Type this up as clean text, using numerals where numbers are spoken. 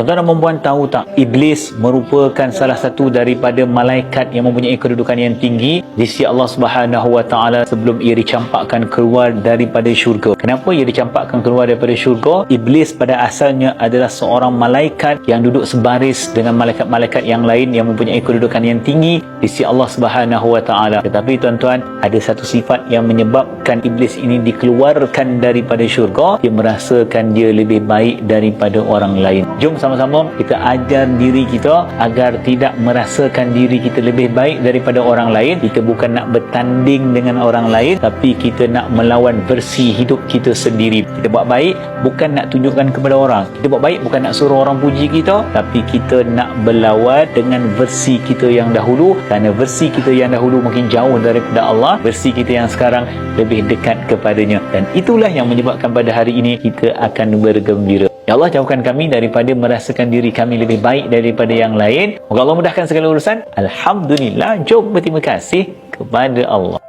Tuan-tuan dan puan tahu tak, Iblis merupakan salah satu daripada malaikat yang mempunyai kedudukan yang tinggi di sisi Allah Subhanahu Wa Taala sebelum ia dicampakkan keluar daripada syurga. Kenapa ia dicampakkan keluar daripada syurga? Iblis pada asalnya adalah seorang malaikat yang duduk sebaris dengan malaikat-malaikat yang lain yang mempunyai kedudukan yang tinggi di sisi Allah Subhanahu Wa Taala. Tetapi tuan-tuan, ada satu sifat yang menyebabkan Iblis ini dikeluarkan daripada syurga. Dia merasakan dia lebih baik daripada orang lain. Jom sama-sama kita ajar diri kita agar tidak merasakan diri kita lebih baik daripada orang lain. Kita bukan nak bertanding dengan orang lain, tapi kita nak melawan versi hidup kita sendiri. Kita buat baik bukan nak tunjukkan kepada orang. Kita buat baik bukan nak suruh orang puji kita, tapi kita nak berlawan dengan versi kita yang dahulu, kerana versi kita yang dahulu mungkin jauh daripada Allah. Versi kita yang sekarang lebih dekat kepadanya, dan itulah yang menyebabkan pada hari ini kita akan bergembira. Ya Allah, jauhkan kami daripada merasakan diri kami lebih baik daripada yang lain. Moga Allah mudahkan segala urusan. Alhamdulillah. Jom berterima kasih kepada Allah.